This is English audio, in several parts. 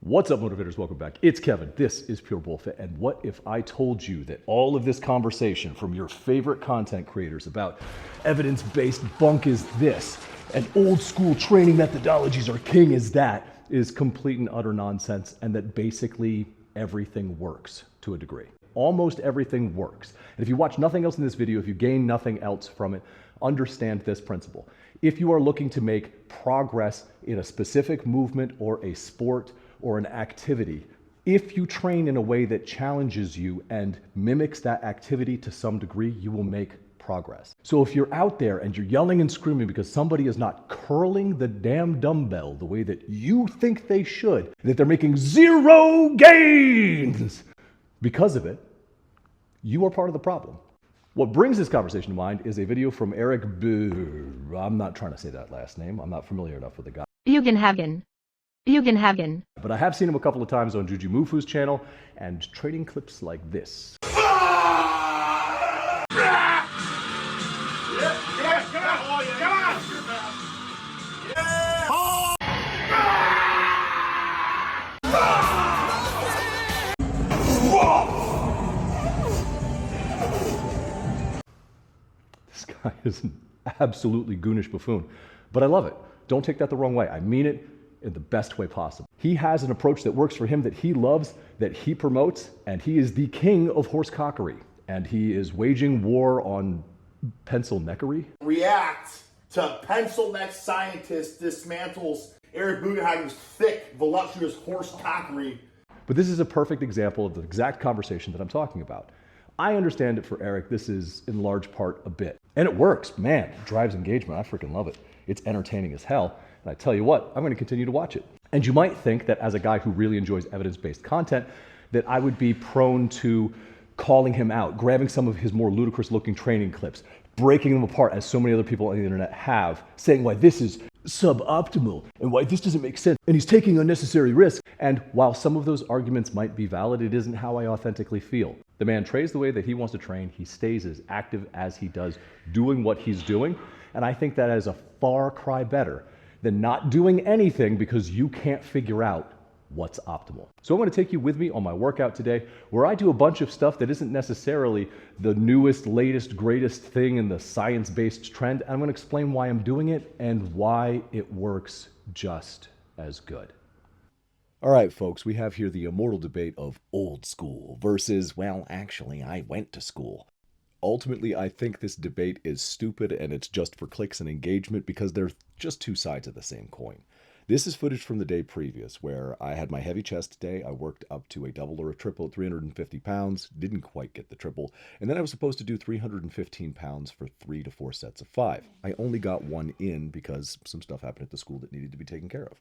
What's up, motivators? Welcome back. It's Kevin. This is Pure Bullfit. And what if I told you that all of this conversation from your favorite content creators about evidence-based bunk is this, and old school training methodologies are king is that, is complete and utter nonsense, and that basically everything works to a degree. Almost everything works. And if you watch nothing else in this video, if you gain nothing else from it, understand this principle. If you are looking to make progress in a specific movement or a sport or an activity, if you train in a way that challenges you and mimics that activity to some degree, you will make progress. So if you're out there and you're yelling and screaming because somebody is not curling the damn dumbbell the way that you think they should, that they're making zero gains because of it, you are part of the problem. What brings this conversation to mind is a video from Eric I'm not trying to say that last name. I'm not familiar enough with the guy. Bugenhagen. But I have seen him a couple of times on Juju Mufu's channel and trading clips like this. This guy is an absolutely goonish buffoon, but I love it. Don't take that the wrong way. I mean it in the best way possible. He has an approach that works for him, that he loves, that he promotes, and he is the king of horse cockery. And he is waging war on pencil neckery. React to pencil neck scientist dismantles Eric Bugenhagen's thick, voluptuous horse cockery. But this is a perfect example of the exact conversation that I'm talking about. I understand it for Eric, this is in large part a bit. And it works, man, it drives engagement, I freaking love it. It's entertaining as hell, and I tell you what, I'm gonna continue to watch it. And you might think that as a guy who really enjoys evidence-based content, that I would be prone to calling him out, grabbing some of his more ludicrous looking training clips, breaking them apart as so many other people on the internet have, saying why this is suboptimal and why this doesn't make sense and he's taking unnecessary risks. And while some of those arguments might be valid, it isn't how I authentically feel. The man trains the way that he wants to train. He stays as active as he does, doing what he's doing. And I think that is a far cry better than not doing anything because you can't figure out what's optimal. So I'm going to take you with me on my workout today, where I do a bunch of stuff that isn't necessarily the newest, latest, greatest thing in the science-based trend. I'm going to explain why I'm doing it and why it works just as good. All right, folks, we have here the immortal debate of old school versus, well, actually, I went to school. Ultimately, I think this debate is stupid and it's just for clicks and engagement because they're just two sides of the same coin. This is footage from the day previous where I had my heavy chest day. I worked up to a double or a triple at 350 pounds, didn't quite get the triple, and then I was supposed to do 315 pounds for 3 to 4 sets of 5. I only got one in because some stuff happened at the school that needed to be taken care of.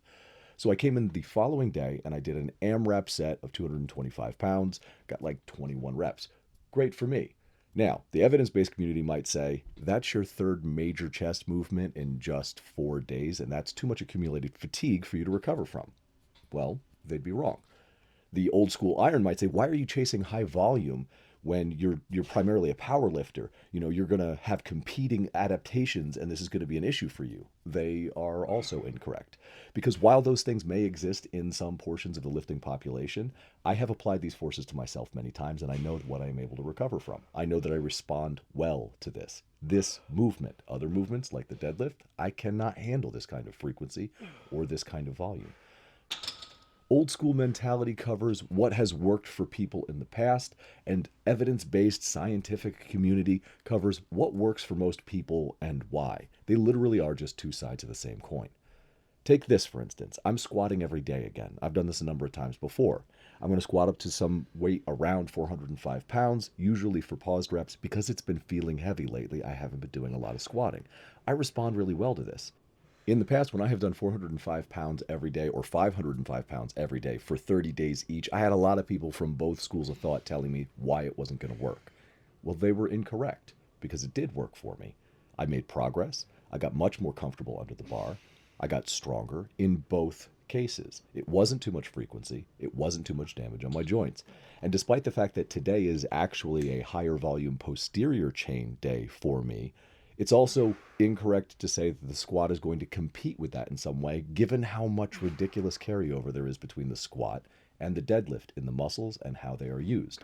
So I came in the following day and I did an AMRAP set of 225 pounds, got like 21 reps. Great for me. Now, the evidence-based community might say, that's your third major chest movement in just 4 days, and that's too much accumulated fatigue for you to recover from. Well, they'd be wrong. The old school iron might say, why are you chasing high volume when you're primarily a power lifter? You know, you're going to have competing adaptations, and this is going to be an issue for you. They are also incorrect. Because while those things may exist in some portions of the lifting population, I have applied these forces to myself many times, and I know what I'm able to recover from. I know that I respond well to this. This movement, other movements like the deadlift, I cannot handle this kind of frequency or this kind of volume. Old school mentality covers what has worked for people in the past, and evidence-based scientific community covers what works for most people and why. They literally are just two sides of the same coin. Take this, for instance. I'm squatting every day again. I've done this a number of times before. I'm going to squat up to some weight around 405 pounds, usually for paused reps. Because it's been feeling heavy lately, I haven't been doing a lot of squatting. I respond really well to this. In the past, when I have done 405 pounds every day or 505 pounds every day for 30 days each, I had a lot of people from both schools of thought telling me why it wasn't going to work. Well, they were incorrect because it did work for me. I made progress. I got much more comfortable under the bar. I got stronger in both cases. It wasn't too much frequency. It wasn't too much damage on my joints. And despite the fact that today is actually a higher volume posterior chain day for me, It's also incorrect to say that the squat is going to compete with that in some way, given how much ridiculous carryover there is between the squat and the deadlift in the muscles and how they are used.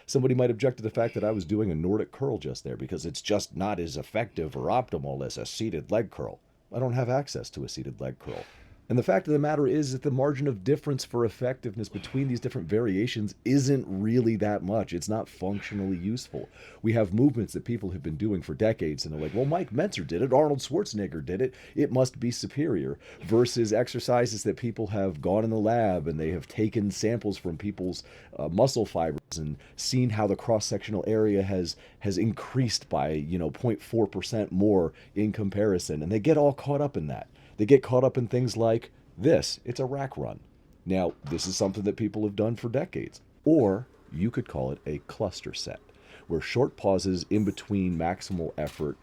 Somebody might object to the fact that I was doing a Nordic curl just there because it's just not as effective or optimal as a seated leg curl. I don't have access to a seated leg curl. And the fact of the matter is that the margin of difference for effectiveness between these different variations isn't really that much. It's not functionally useful. We have movements that people have been doing for decades and they're like, well, Mike Mentzer did it, Arnold Schwarzenegger did it, it must be superior, versus exercises that people have gone in the lab and they have taken samples from people's muscle fibers and seen how the cross-sectional area has increased by 0.4% more in comparison, and they get all caught up in that. They get caught up in things like this. It's a rack run. Now, this is something that people have done for decades. Or you could call it a cluster set, where short pauses in between maximal effort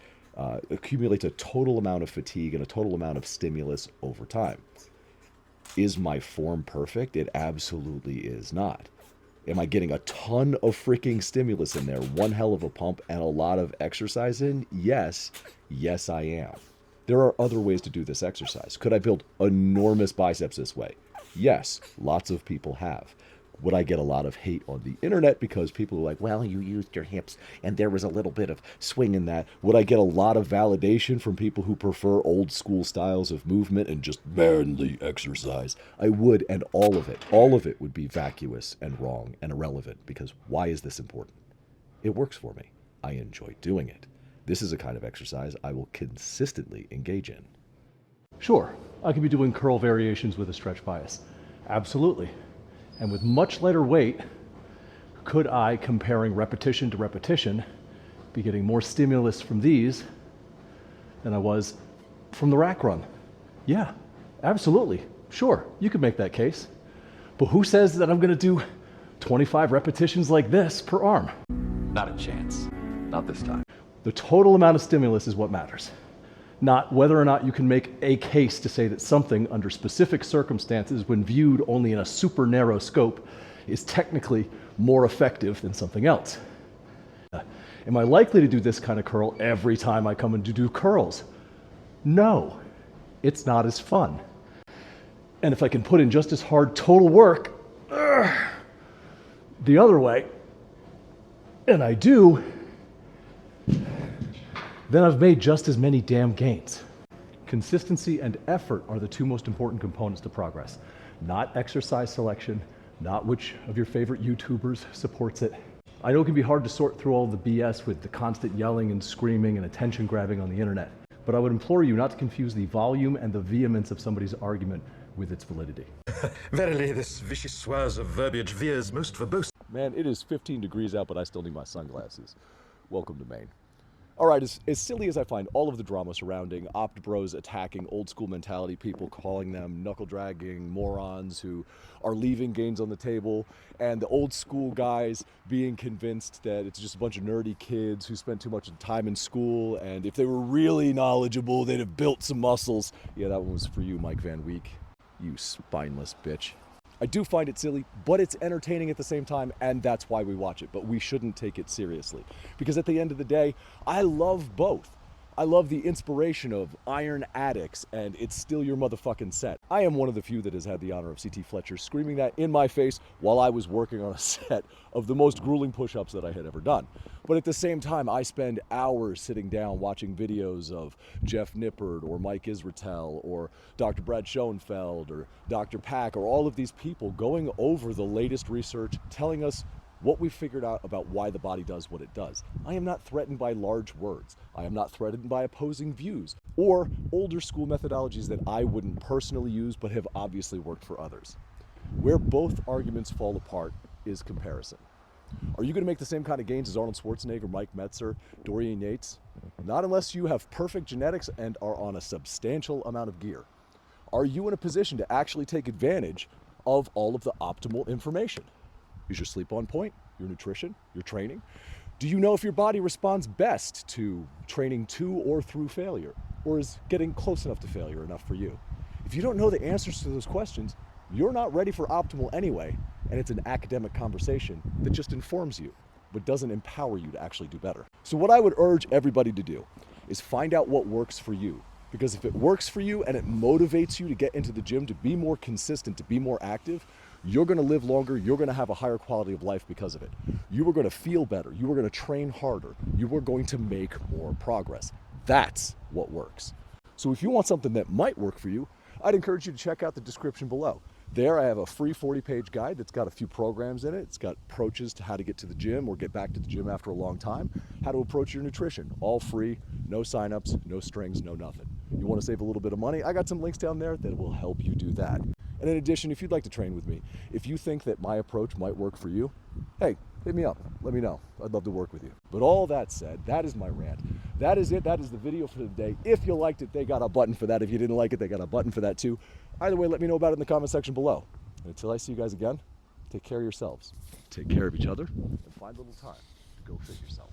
accumulates a total amount of fatigue and a total amount of stimulus over time. Is my form perfect? It absolutely is not. Am I getting a ton of freaking stimulus in there, one hell of a pump, and a lot of exercise in? Yes. Yes, I am. There are other ways to do this exercise. Could I build enormous biceps this way? Yes, lots of people have. Would I get a lot of hate on the internet because people are like, well, you used your hips and there was a little bit of swing in that? Would I get a lot of validation from people who prefer old school styles of movement and just manly exercise? I would, and all of it would be vacuous and wrong and irrelevant, because why is this important? It works for me. I enjoy doing it. This is a kind of exercise I will consistently engage in. Sure, I could be doing curl variations with a stretch bias. Absolutely. And with much lighter weight, could I, comparing repetition to repetition, be getting more stimulus from these than I was from the rack run? Yeah, absolutely. Sure, you could make that case. But who says that I'm going to do 25 repetitions like this per arm? Not a chance. Not this time. The total amount of stimulus is what matters, not whether or not you can make a case to say that something under specific circumstances, when viewed only in a super narrow scope, is technically more effective than something else. Am I likely to do this kind of curl every time I come in to do curls? No, it's not as fun. And if I can put in just as hard total work the other way, and I do, then I've made just as many damn gains. Consistency and effort are the two most important components to progress, not exercise selection, not which of your favorite YouTubers supports it. I know it can be hard to sort through all the BS with the constant yelling and screaming and attention grabbing on the internet, but I would implore you not to confuse the volume and the vehemence of somebody's argument with its validity. Verily, this vicious swaz of verbiage veers most verbose. Man, it is 15 degrees out, but I still need my sunglasses. Welcome to Maine. All right, as silly as I find all of the drama surrounding opt bros attacking old school mentality people, calling them knuckle dragging morons who are leaving gains on the table, and the old school guys being convinced that it's just a bunch of nerdy kids who spent too much time in school, and if they were really knowledgeable, they'd have built some muscles. Yeah, that one was for you, Mike Van Week, you spineless bitch. I do find it silly, but it's entertaining at the same time, and that's why we watch it. But we shouldn't take it seriously, because at the end of the day, I love both. I love the inspiration of Iron Addicts, and it's still your motherfucking set. I am one of the few that has had the honor of CT Fletcher screaming that in my face while I was working on a set of the most grueling push-ups that I had ever done. But at the same time, I spend hours sitting down watching videos of Jeff Nippard or Mike Israetel or Dr. Brad Schoenfeld or Dr. Pack or all of these people going over the latest research, telling us what we figured out about why the body does what it does. I am not threatened by large words. I am not threatened by opposing views or older school methodologies that I wouldn't personally use but have obviously worked for others. Where both arguments fall apart is comparison. Are you going to make the same kind of gains as Arnold Schwarzenegger, Mike Metzer, Dorian Yates? Not unless you have perfect genetics and are on a substantial amount of gear. Are you in a position to actually take advantage of all of the optimal information? Is your sleep on point? Your nutrition? Your training? Do you know if your body responds best to training to or through failure? Or is getting close enough to failure enough for you? If you don't know the answers to those questions, you're not ready for optimal anyway, and it's an academic conversation that just informs you, but doesn't empower you to actually do better. So what I would urge everybody to do is find out what works for you. Because if it works for you and it motivates you to get into the gym, to be more consistent, to be more active, you're going to live longer. You're going to have a higher quality of life because of it. You are going to feel better. You are going to train harder. You are going to make more progress. That's what works. So if you want something that might work for you, I'd encourage you to check out the description below. There I have a free 40-page guide that's got a few programs in it. It's got approaches to how to get to the gym or get back to the gym after a long time, how to approach your nutrition, all free, no signups, no strings, no nothing. You want to save a little bit of money? I got some links down there that will help you do that. And in addition, if you'd like to train with me, if you think that my approach might work for you, hey, hit me up, let me know. I'd love to work with you. But all that said, that is my rant. That is it. That is the video for today. If you liked it, they got a button for that. If you didn't like it, they got a button for that too. Either way, let me know about it in the comment section below. And until I see you guys again, take care of yourselves, take care of each other, and find a little time to go fit yourself.